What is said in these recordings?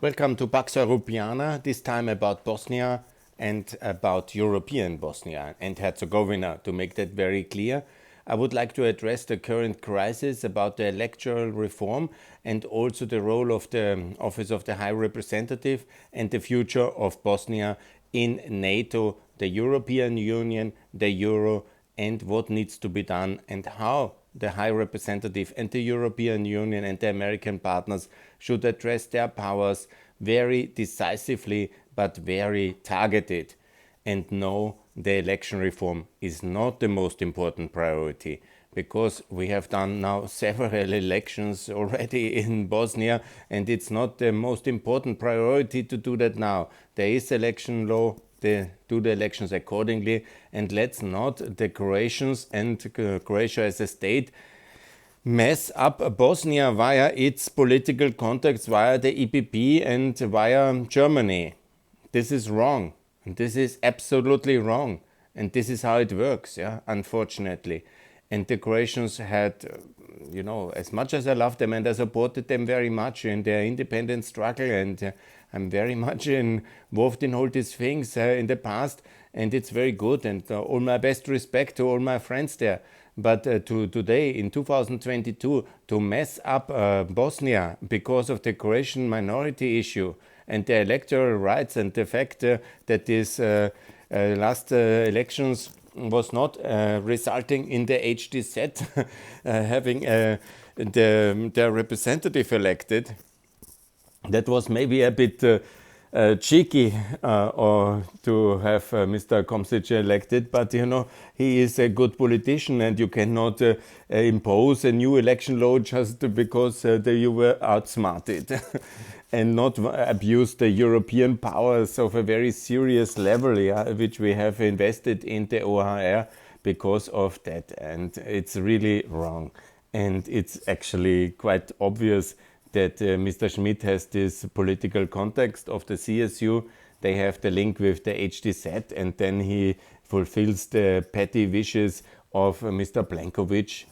Welcome to Pax Europiana, this time about Bosnia and about European Bosnia and Herzegovina. To make that very clear, I would like to address the current crisis about the electoral reform and also the role of the Office of the High Representative and the future of Bosnia in NATO, the European Union, the Euro, and what needs to be done and how the High Representative and the European Union and the American partners should address their powers very decisively but very targeted. And no, the election reform is not the most important priority, because we have done now several elections already in Bosnia, and it's not the most important priority to do that now. There is election law. They do the elections accordingly, and let's not the Croatians and Croatia as a state mess up Bosnia via its political contacts, via the EPP and via Germany. This is wrong. This is absolutely wrong. And this is how it works, unfortunately. And the Croatians had, as much as I love them and I supported them very much in their independence struggle, and I'm very much involved in all these things in the past, and it's very good, and all my best respect to all my friends there. But to today, in 2022, to mess up Bosnia because of the Croatian minority issue and the electoral rights and the fact that these last elections was not resulting in the HDZ having their representative elected, that was maybe a bit cheeky or to have Mr. Komšić elected, but he is a good politician, and you cannot impose a new election law just because you were outsmarted and not abuse the European powers of a very serious level, which we have invested in the OHR because of that. And it's really wrong. And it's actually quite obvious that Mr. Schmidt has this political context of the CSU. They have the link with the HDZ, and then he fulfills the petty wishes of Mr. Plenković.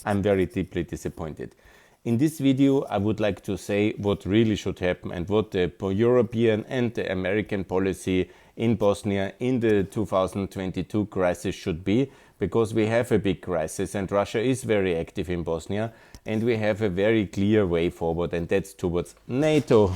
I'm very deeply disappointed. In this video, I would like to say what really should happen and what the European and the American policy in Bosnia in the 2022 crisis should be, because we have a big crisis and Russia is very active in Bosnia, and we have a very clear way forward, and that's towards NATO,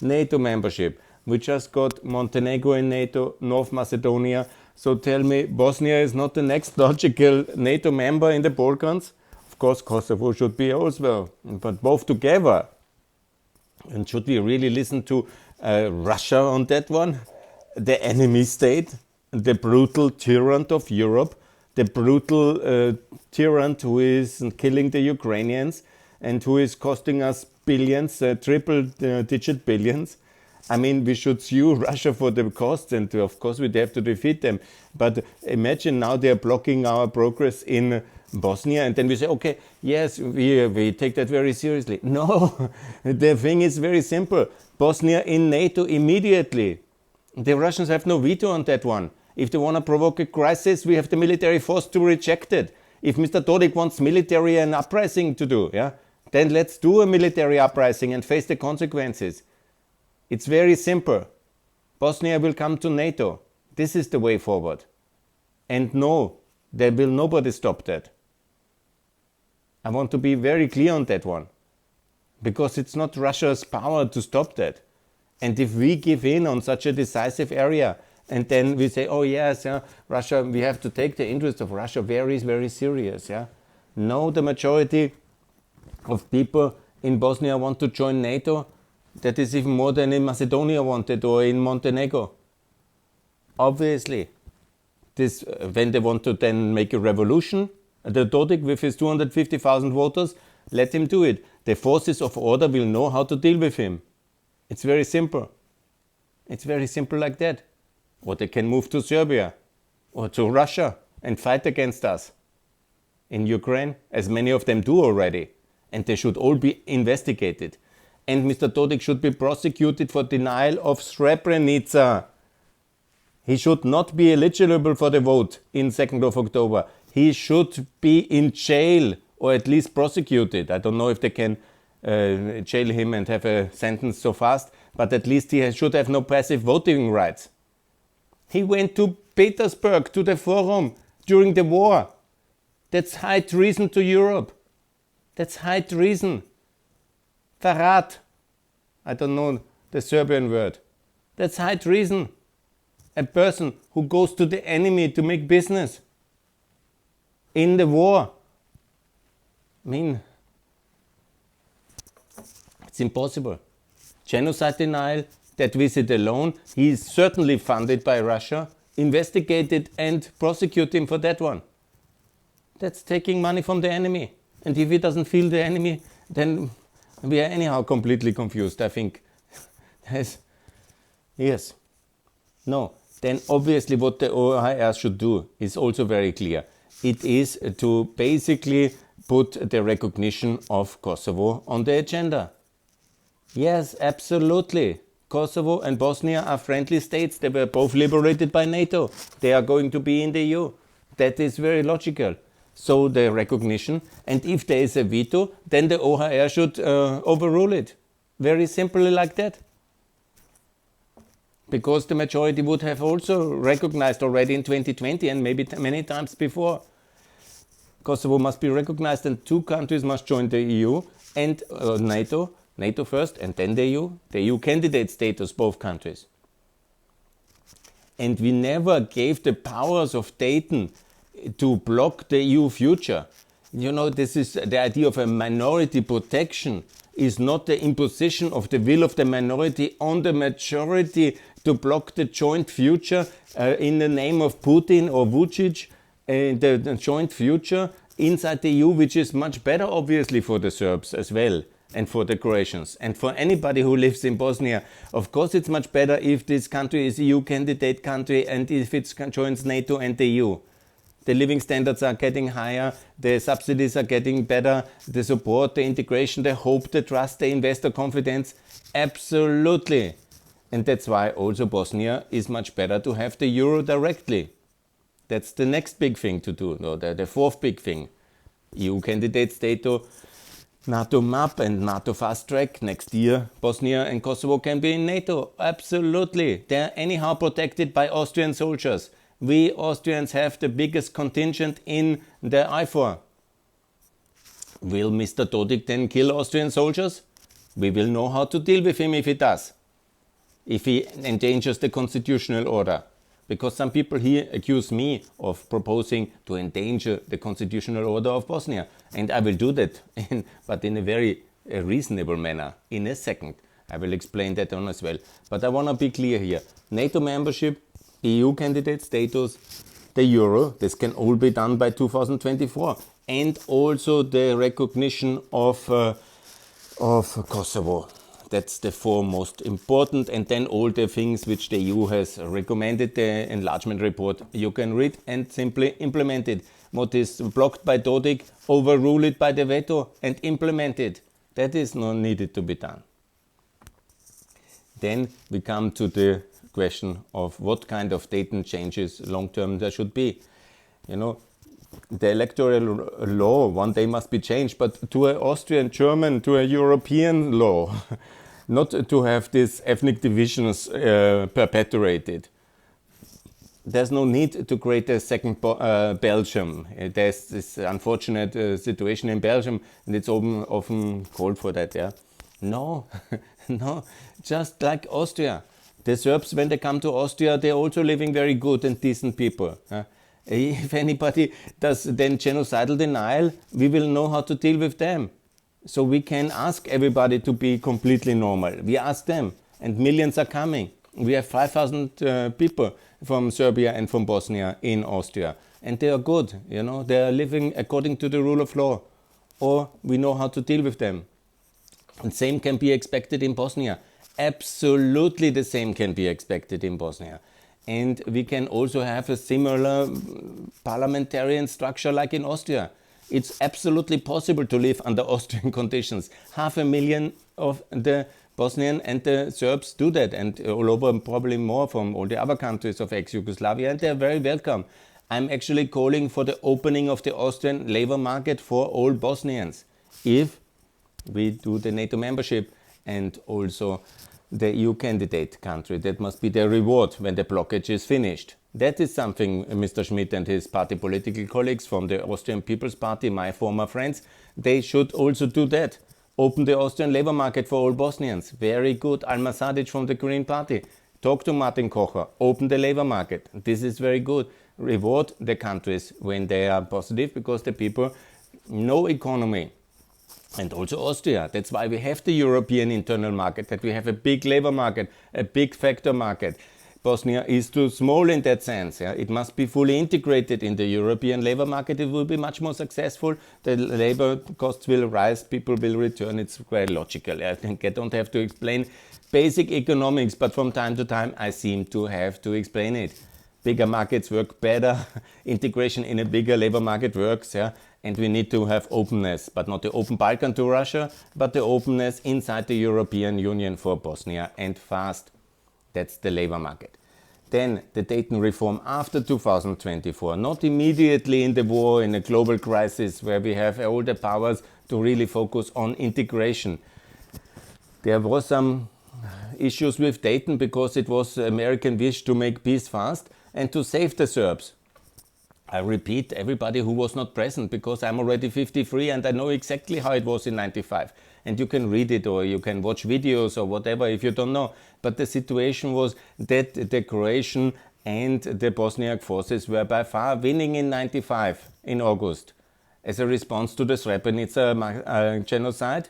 NATO membership. We just got Montenegro in NATO, North Macedonia. So tell me, Bosnia is not the next logical NATO member in the Balkans? Of course, Kosovo should be as well, but both together. And should we really listen to Russia on that one? The enemy state, the brutal tyrant of Europe, the brutal tyrant who is killing the Ukrainians and who is costing us billions, triple-digit billions. I mean, we should sue Russia for the costs, and of course we have to defeat them. But imagine now they are blocking our progress in Bosnia, and then we say, okay, yes, we take that very seriously. No, the thing is very simple. Bosnia in NATO immediately. The Russians have no veto on that one. If they want to provoke a crisis, we have the military force to reject it. If Mr. Dodik wants military and uprising to do, then let's do a military uprising and face the consequences. It's very simple. Bosnia will come to NATO. This is the way forward. And no, there will nobody stop that. I want to be very clear on that one, because it's not Russia's power to stop that. And if we give in on such a decisive area, and then we say, oh yes, Russia, we have to take the interest of Russia very, very serious. No, the majority of people in Bosnia want to join NATO. That is even more than in Macedonia wanted or in Montenegro. Obviously, this when they want to then make a revolution, the Dodik with his 250,000 voters, let him do it. The forces of order will know how to deal with him. It's very simple. It's very simple like that. Or they can move to Serbia or to Russia and fight against us in Ukraine, as many of them do already. And they should all be investigated. And Mr. Dodik should be prosecuted for denial of Srebrenica. He should not be eligible for the vote in 2nd of October. He should be in jail or at least prosecuted. I don't know if they can jail him and have a sentence so fast, but at least he should have no passive voting rights. He went to Petersburg, to the Forum, during the war. That's high treason to Europe. That's high treason. Verrat. I don't know the Serbian word. That's high treason. A person who goes to the enemy to make business in the war. I mean, it's impossible. Genocide denial, that visit alone, he is certainly funded by Russia. Investigate it and prosecute him for that one. That's taking money from the enemy. And if he doesn't feel the enemy, then we are anyhow completely confused, I think. Yes. No. Then obviously what the OHR should do is also very clear. It is to basically put the recognition of Kosovo on the agenda. Yes, absolutely. Kosovo and Bosnia are friendly states. They were both liberated by NATO. They are going to be in the EU. That is very logical. So the recognition, and if there is a veto, then the OHR should overrule it. Very simply like that. Because the majority would have also recognized already in 2020 and maybe many times before. Kosovo must be recognized and two countries must join the EU and NATO. NATO first and then the EU. The EU candidate status, both countries. And we never gave the powers of Dayton to block the EU future. You know, this is the idea of a minority protection is not the imposition of the will of the minority on the majority to block the joint future in the name of Putin or Vucic, the joint future inside the EU, which is much better obviously for the Serbs as well and for the Croatians and for anybody who lives in Bosnia. Of course it's much better if this country is EU candidate country and if it joins NATO and the EU. The living standards are getting higher, the subsidies are getting better, the support, the integration, the hope, the trust, the investor confidence, absolutely. And that's why also Bosnia is much better to have the euro directly. That's the next big thing to do, no, the fourth big thing. EU candidate status, NATO map and NATO fast track. Next year, Bosnia and Kosovo can be in NATO. Absolutely. They're anyhow protected by Austrian soldiers. We Austrians have the biggest contingent in the IFOR. Will Mr. Dodik then kill Austrian soldiers? We will know how to deal with him if he does. If he endangers the constitutional order. Because some people here accuse me of proposing to endanger the constitutional order of Bosnia. And I will do that, but in a very reasonable manner, in a second. I will explain that on as well. But I want to be clear here. NATO membership, EU candidate status, the euro, this can all be done by 2024. And also the recognition of Kosovo. That's the four most important, and then all the things which the EU has recommended, the enlargement report, you can read and simply implement it. What is blocked by Dodik, overrule it by the veto and implement it. That is not needed to be done. Then we come to the question of what kind of Dayton changes long-term there should be. You know, the electoral law one day must be changed, but to an Austrian, German, to a European law. Not to have these ethnic divisions perpetuated. There's no need to create a second Belgium. There's this unfortunate situation in Belgium, and it's often called for that. Yeah, no, no, just like Austria. The Serbs, when they come to Austria, they're also living very good and decent people. If anybody does then genocidal denial, we will know how to deal with them. So we can ask everybody to be completely normal. We ask them, and millions are coming. We have 5,000 people from Serbia and from Bosnia in Austria. And they are good, you know, they are living according to the rule of law. Or we know how to deal with them. And same can be expected in Bosnia. Absolutely the same can be expected in Bosnia. And we can also have a similar parliamentarian structure like in Austria. It's absolutely possible to live under Austrian conditions. 500,000 of the Bosnian and the Serbs do that, and all over probably more from all the other countries of ex-Yugoslavia, and they're very welcome. I'm actually calling for the opening of the Austrian labor market for all Bosnians. If we do the NATO membership and also the EU candidate country. That must be the reward when the blockage is finished. That is something Mr. Schmidt and his party political colleagues from the Austrian People's Party, my former friends, they should also do that. Open the Austrian labor market for all Bosnians. Very good. Alma Sadic from the Green Party. Talk to Martin Kocher. Open the labor market. This is very good. Reward the countries when they are positive, because the people know economy. And also Austria. That's why we have the European internal market, that we have a big labor market, a big factor market. Bosnia is too small in that sense. Yeah? It must be fully integrated in the European labor market. It will be much more successful. The labor costs will rise, people will return. It's very logical. I think I don't have to explain basic economics, but from time to time I seem to have to explain it. Bigger markets work better. Integration in a bigger labor market works. Yeah? And we need to have openness, but not the open Balkan to Russia, but the openness inside the European Union for Bosnia, and fast. That's the labor market. Then the Dayton reform after 2024, not immediately in the war, in a global crisis where we have all the powers to really focus on integration. There was some issues with Dayton because it was American wish to make peace fast and to save the Serbs. I repeat, everybody who was not present, because I'm already 53 and I know exactly how it was in 95. And you can read it or you can watch videos or whatever if you don't know. But the situation was that the Croatian and the Bosniak forces were by far winning in 95 in August. As a response to the Srebrenica genocide,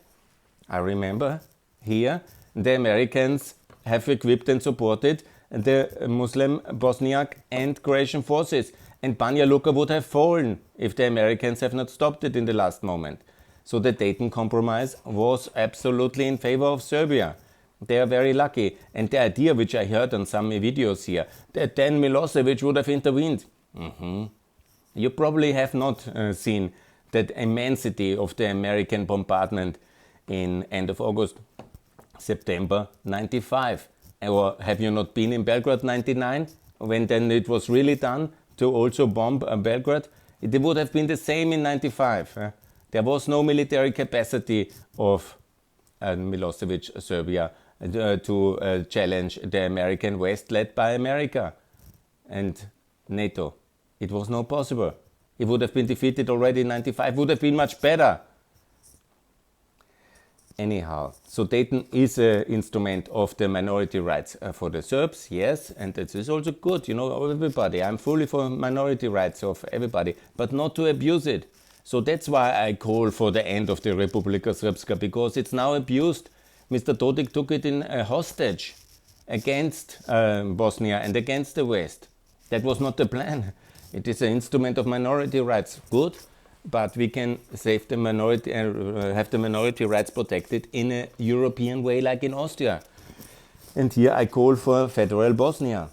I remember here the Americans have equipped and supported the Muslim Bosniak and Croatian forces. And Banja Luka would have fallen if the Americans have not stopped it in the last moment. So the Dayton Compromise was absolutely in favor of Serbia. They are very lucky. And the idea which I heard on some videos here, that then Milosevic would have intervened. You probably have not seen that immensity of the American bombardment in end of August, September 95. Or have you not been in Belgrade 99, when then it was really done to also bomb Belgrade? It would have been the same in 95. There was no military capacity of Milosevic Serbia to challenge the American West led by America and NATO. It was not possible. It would have been defeated already in 95, would have been much better. Anyhow, so Dayton is an instrument of the minority rights for the Serbs, yes, and it is also good, you know, everybody. I'm fully for minority rights of everybody, but not to abuse it. So that's why I call for the end of the Republika Srpska, because it's now abused. Mr. Dodik took it in a hostage against Bosnia and against the West. That was not the plan. It is an instrument of minority rights. Good. But we can save the minority have the minority rights protected in a European way, like in Austria. And here I call for federal Bosnia.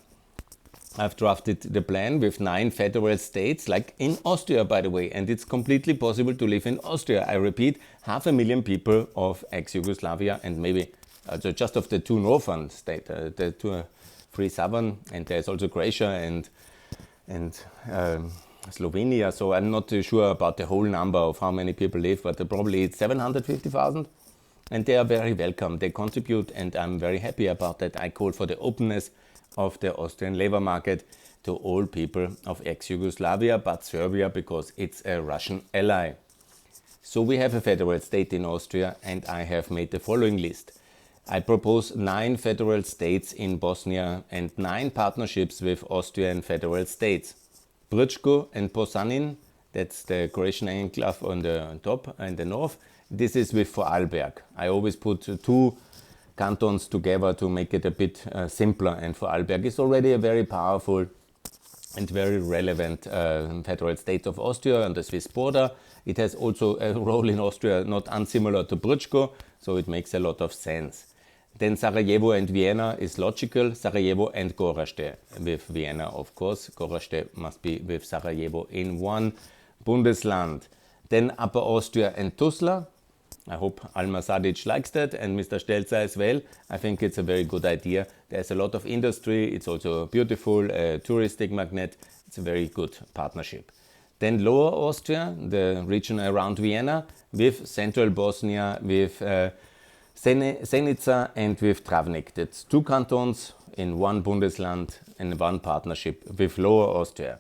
I've drafted the plan with 9 federal states, like in Austria, by the way, and it's completely possible to live in Austria. I repeat, 500,000 people of ex-Yugoslavia, and maybe just of the 2 northern states, the 3 southern, and there's also Croatia and Slovenia, so I'm not too sure about the whole number of how many people live, but probably it's 750,000, and they are very welcome. They contribute, and I'm very happy about that. I call for the openness of the Austrian labor market to all people of ex-Yugoslavia, but Serbia, because it's a Russian ally. So we have a federal state in Austria, and I have made the following list. I propose 9 federal states in Bosnia and 9 partnerships with Austrian federal states. Brčko and Posanin, that's the Croatian enclave on the top and the north. This is with Vorarlberg. I always put 2 cantons together to make it a bit simpler, and Vorarlberg is already a very powerful and very relevant federal state of Austria on the Swiss border. It has also a role in Austria not unsimilar to Brčko, so it makes a lot of sense. Then Sarajevo and Vienna is logical. Sarajevo and Gorazde with Vienna, of course. Gorazde must be with Sarajevo in one Bundesland. Then Upper Austria and Tuzla. I hope Alma Sadic likes that, and Mr. Stelzer as well. I think it's a very good idea. There's a lot of industry. It's also beautiful, a touristic magnet. It's a very good partnership. Then Lower Austria, the region around Vienna, with Central Bosnia, with Zenica and with Travnik. That's 2 cantons in 1 Bundesland and 1 partnership with Lower Austria.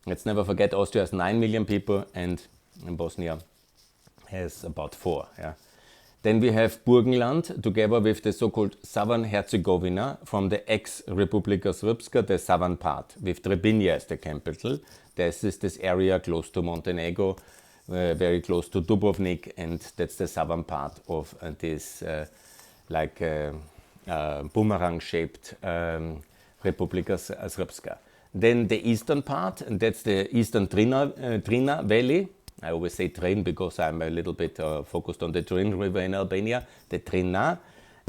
Let's never forget, Austria has 9 million people and Bosnia has about 4. Yeah. Then we have Burgenland together with the so-called Southern Herzegovina from the ex-Republika Srpska, the southern part, with Trebinje as the capital. This is this area close to Montenegro, very close to Dubrovnik, and that's the southern part of this boomerang-shaped Republika Srpska. Then the eastern part, and that's the eastern Drina Valley. I always say Drin because I'm a little bit focused on the Drin River in Albania, the Drina.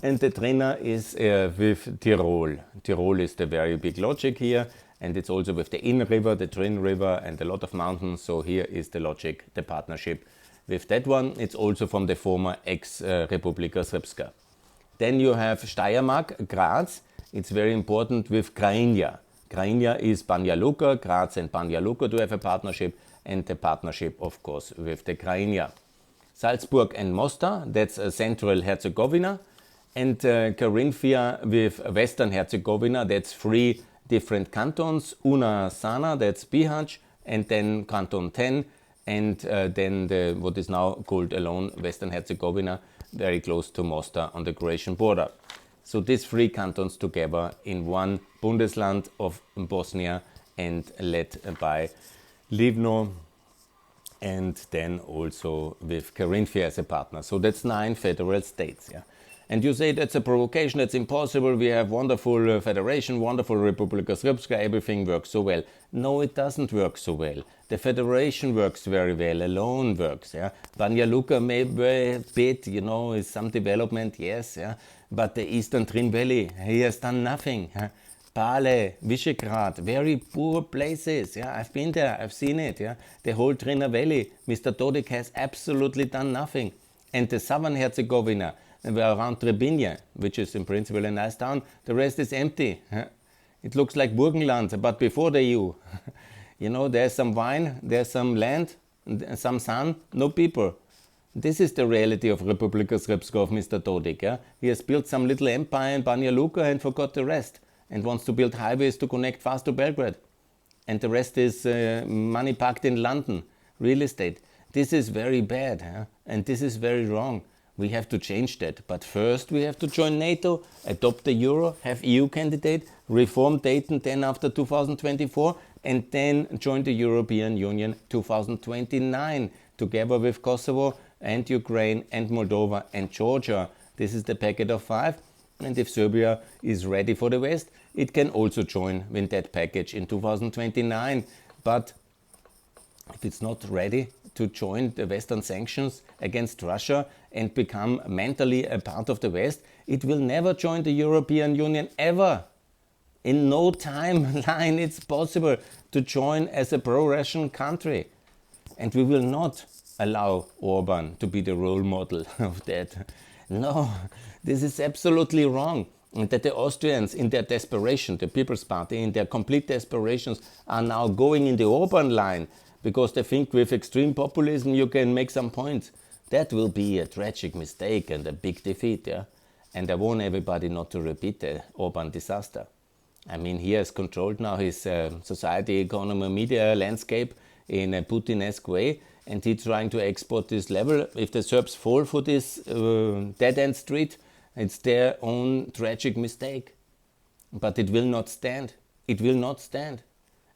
And the Drina is with Tyrol. Tyrol is the very big logic here, and it's also with the Inn River, the Drin River, and a lot of mountains. So here is the logic, the partnership with that one. It's also from the former ex-Republika Srpska. Then you have Steiermark, Graz. It's very important with Krajina. Krajina is Banja Luka, Graz and Banja Luka do have a partnership, and the partnership, of course, with the Krajina. Salzburg and Mostar, that's Central Herzegovina, and Carinthia with Western Herzegovina, that's 3 different cantons, Una Sana, that's Bihać, and then Canton 10, and then what is now called alone Western Herzegovina, very close to Mostar on the Croatian border. So these 3 cantons together in 1 Bundesland of Bosnia and led by Livno, and then also with Carinthia as a partner. So that's 9 federal states. Yeah? And you say that's a provocation, that's impossible, we have wonderful federation, wonderful Republika Srpska, everything works so well. No, it doesn't work so well. The federation works very well, alone works. Yeah? Banja Luka may be a bit, is some development, yes, yeah? But the Eastern Drin Valley, he has done nothing. Yeah? Pale, Visegrad, very poor places. Yeah, I've been there, I've seen it. Yeah, the whole Drina Valley, Mr. Dodik has absolutely done nothing. And the Southern Herzegovina, around Trebinje, which is in principle a nice town, the rest is empty. Yeah? It looks like Burgenland, but before the EU. There's some wine, there's some land, some sun, no people. This is the reality of Republika Srpska of Mr. Dodik. Yeah? He has built some little empire in Banja Luka and forgot the rest, and wants to build highways to connect fast to Belgrade. And the rest is money parked in London, real estate. This is very bad, huh? And this is very wrong. We have to change that. But first we have to join NATO, adopt the euro, have EU candidate, reform Dayton then after 2024, and then join the European Union 2029, together with Kosovo and Ukraine and Moldova and Georgia. This is the packet of 5. And if Serbia is ready for the West, it can also join in that package in 2029. But if it's not ready to join the Western sanctions against Russia and become mentally a part of the West, it will never join the European Union ever. In no timeline it's possible to join as a pro-Russian country. And we will not allow Orban to be the role model of that. No, this is absolutely wrong. And that the Austrians, in their desperation, the People's Party, in their complete desperations, are now going in the Orban line because they think with extreme populism you can make some points. That will be a tragic mistake and a big defeat. Yeah? And I warn everybody not to repeat the Orban disaster. I mean, he has controlled now his society, economy, media landscape in a Putin-esque way, and he's trying to export this level. If the Serbs fall for this dead-end street, it's their own tragic mistake. But it will not stand. It will not stand.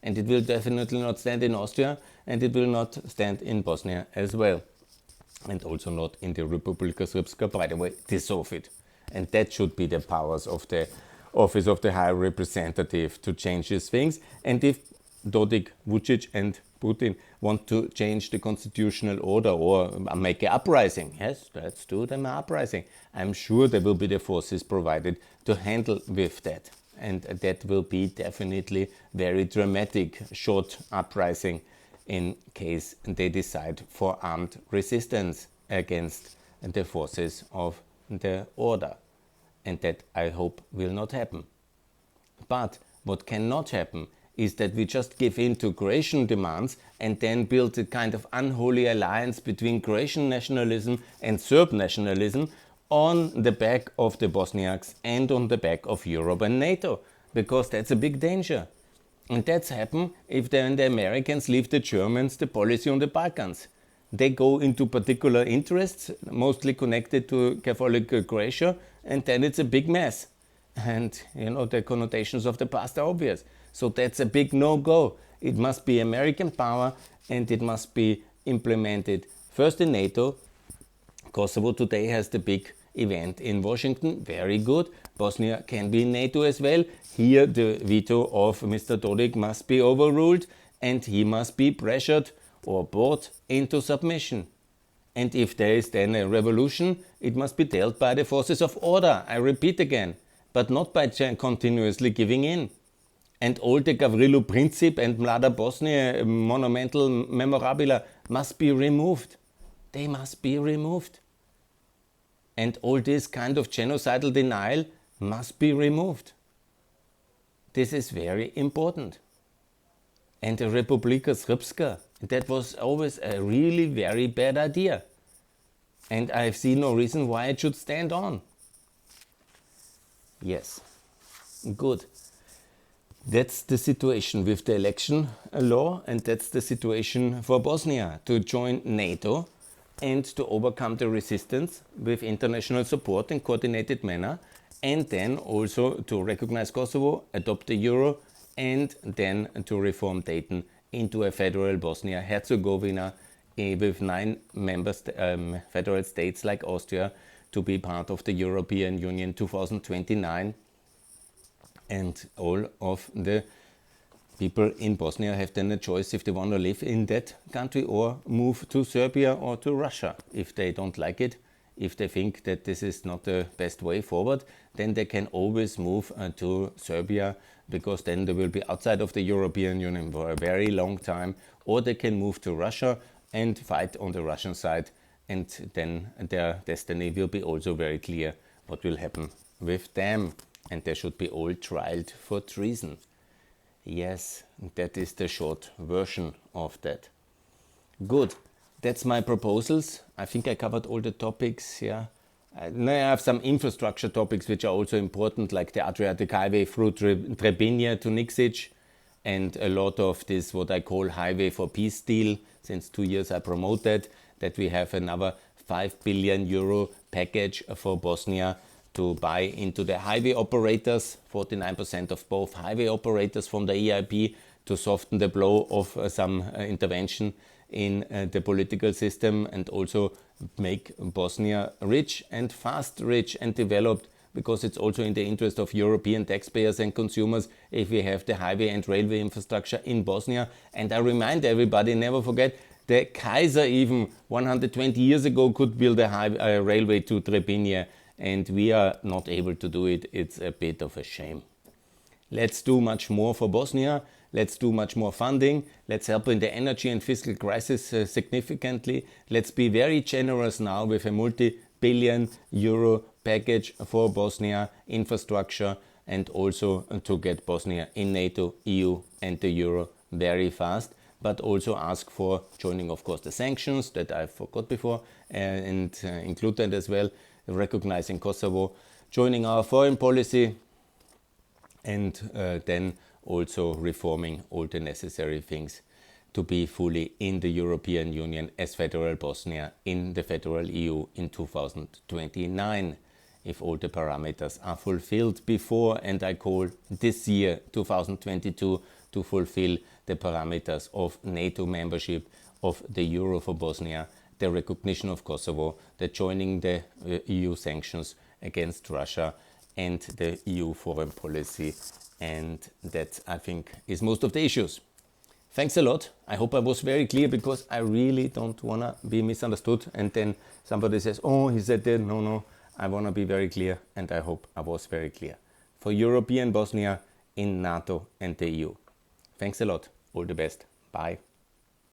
And it will definitely not stand in Austria, and it will not stand in Bosnia as well. And also not in the Republika Srpska, by the way, dissolve it. And that should be the powers of the Office of the High Representative to change these things. And if Dodik, Vucic and Putin want to change the constitutional order or make an uprising, yes, let's do them an uprising. I'm sure there will be the forces provided to handle with that. And that will be definitely very dramatic, short uprising in case they decide for armed resistance against the forces of the order. And that, I hope, will not happen. But what cannot happen is that we just give in to Croatian demands and then build a kind of unholy alliance between Croatian nationalism and Serb nationalism on the back of the Bosniaks and on the back of Europe and NATO, because that's a big danger. And that's happened if then the Americans leave the Germans the policy on the Balkans. They go into particular interests, mostly connected to Catholic Croatia, and then it's a big mess. And the connotations of the past are obvious. So that's a big no-go. It must be American power, and it must be implemented first in NATO. Kosovo today has the big event in Washington. Very good. Bosnia can be in NATO as well. Here the veto of Mr. Dodik must be overruled, and he must be pressured or brought into submission. And if there is then a revolution, it must be dealt by the forces of order, I repeat again, but not by continuously giving in. And all the Gavrilo Princip and Mlada Bosnia monumental memorabilia must be removed. They must be removed. And all this kind of genocidal denial must be removed. This is very important. And the Republika Srpska, that was always a really very bad idea. And I see no reason why it should stand on. Yes, good. That's the situation with the election law, and that's the situation for Bosnia to join NATO and to overcome the resistance with international support in coordinated manner, and then also to recognize Kosovo, adopt the euro, and then to reform Dayton into a federal Bosnia-Herzegovina with 9 federal states like Austria to be part of the European Union 2029. And all of the people in Bosnia have then a choice if they want to live in that country or move to Serbia or to Russia. If they don't like it, if they think that this is not the best way forward, then they can always move to Serbia, because then they will be outside of the European Union for a very long time, or they can move to Russia and fight on the Russian side, and then their destiny will be also very clear what will happen with them. And they should be all tried for treason. Yes, that is the short version of that. Good. That's my proposals. I think I covered all the topics. Yeah. Now I have some infrastructure topics which are also important, like the Adriatic Highway through Trebinje to Nikšić, and a lot of this what I call Highway for Peace deal. Since 2 years I promote that we have another 5 billion euro package for Bosnia to buy into the highway operators, 49% of both highway operators from the EIP, to soften the blow of some intervention in the political system, and also make Bosnia rich and fast rich and developed, because it's also in the interest of European taxpayers and consumers if we have the highway and railway infrastructure in Bosnia. And I remind everybody, never forget, the Kaiser even 120 years ago could build a railway to Trebinje, and we are not able to do it. It's a bit of a shame. Let's do much more for Bosnia. Let's do much more funding. Let's help in the energy and fiscal crisis significantly. Let's be very generous now with a multi-billion euro package for Bosnia infrastructure, and also to get Bosnia in NATO, EU and the euro very fast. But also ask for joining, of course, the sanctions that I forgot before, and include that as well, recognizing Kosovo, joining our foreign policy, and then also reforming all the necessary things to be fully in the European Union as federal Bosnia in the federal EU in 2029, if all the parameters are fulfilled before, and I call this year 2022 to fulfill the parameters of NATO membership, of the euro for Bosnia, the recognition of Kosovo, the joining the EU sanctions against Russia, and the EU foreign policy. And that, I think, is most of the issues. Thanks a lot. I hope I was very clear, because I really don't want to be misunderstood and then somebody says, oh, he said that. No, I want to be very clear, and I hope I was very clear. For European Bosnia in NATO and the EU. Thanks a lot. All the best. Bye.